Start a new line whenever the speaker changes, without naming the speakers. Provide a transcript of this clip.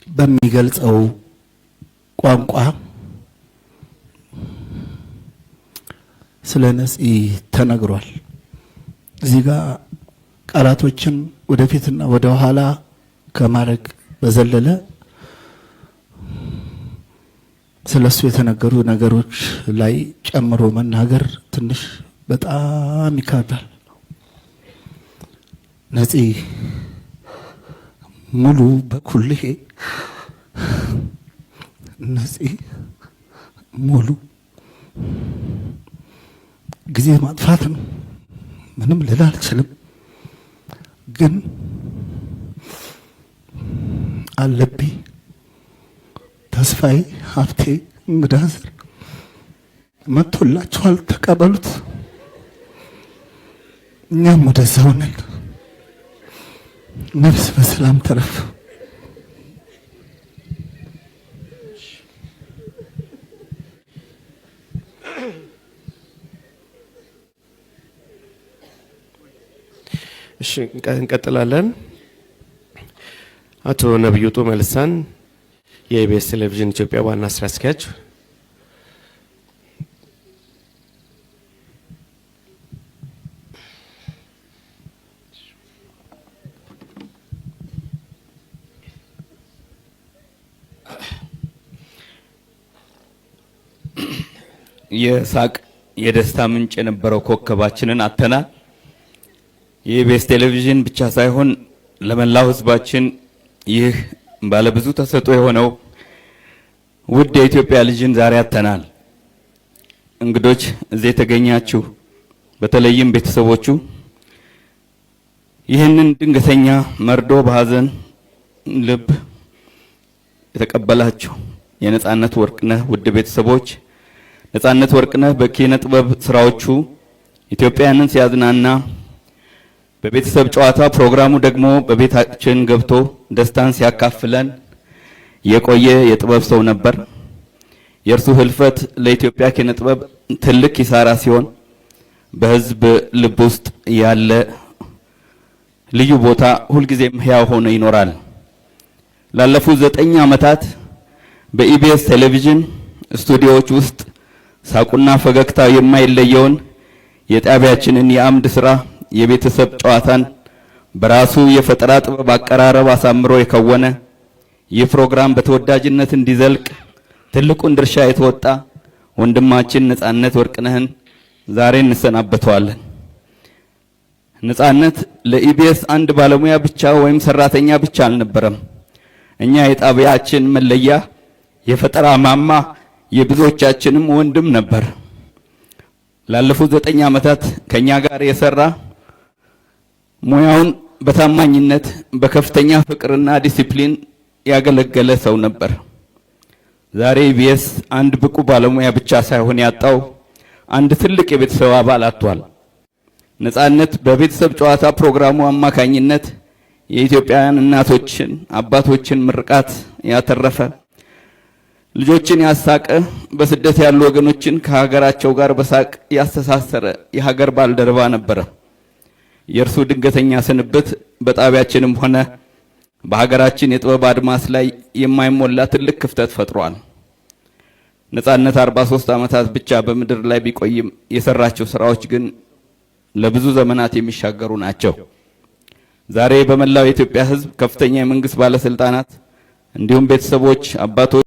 በሚገልጸው ቋንቋ ስለ ነፂ ተነግሯል። እዚህ ጋር ቃላቶችን ወደፊትና ወደ ኋላ ከማድረግ በዘለለ ስለሱ የተነገሩ ነገሮች ላይ ጨምሮ መናገር ትንሽ በጣም ይካብዳል። ነፂ ሙሉ በኩልሄ ነፂ ሙሉ ጊዜ ማጥፋት ነው። ምንም ልል አልችልም። ግን አለብኝ ተስፋዬ ሀብቴ እንግዳዘር መጥቶላችኋል፣ ተቀበሉት። እኛም ወደዛው ነን። ነፍስ በሰላም ተረፍ።
እሺ እንቀጥላለን። አቶ ነብዩ ጡመ ልሳን የኢቢኤስ ቴሌቪዥን ኢትዮጵያ ዋና ስራ አስኪያጅ።
የሳቅ የደስታ ምንጭ የነበረው ኮከባችንን አተናል። የኢቢኤስ ቴሌቪዥን ብቻ ሳይሆን ለመላው ሕዝባችን ይህ ባለብዙ ተሰጥኦ የሆነው ውድ የኢትዮጵያ ልጅን ዛሬ አተናል። እንግዶች እዚህ የተገኛችሁ፣ በተለይም ቤተሰቦቹ ይህንን ድንገተኛ መርዶ በሐዘን ልብ የተቀበላችሁ የነጻነት ወርቅነህ ውድ ቤተሰቦች፣ ነጻነት ወርቅነህ በኪነ ጥበብ ስራዎቹ ኢትዮጵያውያንን ሲያዝናና በቤተሰብ ጨዋታ ፕሮግራሙ ደግሞ በቤታችን ገብቶ ደስታን ሲያካፍለን የቆየ የጥበብ ሰው ነበር። የእርሱ ህልፈት ለኢትዮጵያ ኪነ ጥበብ ትልቅ ኪሳራ ሲሆን በህዝብ ልብ ውስጥ ያለ ልዩ ቦታ ሁልጊዜም ሕያው ሆኖ ይኖራል። ላለፉት 9 ዓመታት በኢቢኤስ ቴሌቪዥን ስቱዲዮዎች ውስጥ ሳቁና ፈገግታ የማይለየውን የጣቢያችንን የአምድ ስራ የቤተሰብ ጨዋታን በራሱ የፈጠራ ጥበብ አቀራረብ አሳምሮ የከወነ ይህ ፕሮግራም በተወዳጅነት እንዲዘልቅ ትልቁን ድርሻ የተወጣ ወንድማችን ነጻነት ወርቅነህን ዛሬ እንሰናበተዋለን። ነጻነት ለኢቢኤስ አንድ ባለሙያ ብቻ ወይም ሰራተኛ ብቻ አልነበረም። እኛ የጣቢያችን መለያ፣ የፈጠራ ማማ፣ የብዙዎቻችንም ወንድም ነበር። ላለፉት 9 ዓመታት ከኛ ጋር የሰራ ሙያውን በታማኝነት በከፍተኛ ፍቅርና ዲሲፕሊን ያገለገለ ሰው ነበር። ዛሬ ኢቢኤስ አንድ ብቁ ባለሙያ ብቻ ሳይሆን ያጣው አንድ ትልቅ የቤተሰብ አባል አጥቷል። ነጻነት በቤተሰብ ጨዋታ ፕሮግራሙ አማካኝነት የኢትዮጵያውያን እናቶችን አባቶችን ምርቃት ያተረፈ፣ ልጆችን ያሳቀ፣ በስደት ያሉ ወገኖችን ከሀገራቸው ጋር በሳቅ ያስተሳሰረ የሀገር ባልደረባ ነበር። የእርሱ ድንገተኛ ስንብት በጣቢያችንም ሆነ በሀገራችን የጥበብ አድማስ ላይ የማይሞላ ትልቅ ክፍተት ፈጥሯል። ነጻነት 43 ዓመታት ብቻ በምድር ላይ ቢቆይም የሰራቸው ስራዎች ግን ለብዙ ዘመናት የሚሻገሩ ናቸው። ዛሬ በመላው የኢትዮጵያ ሕዝብ ከፍተኛ የመንግስት ባለስልጣናት እንዲሁም ቤተሰቦች፣ አባቶች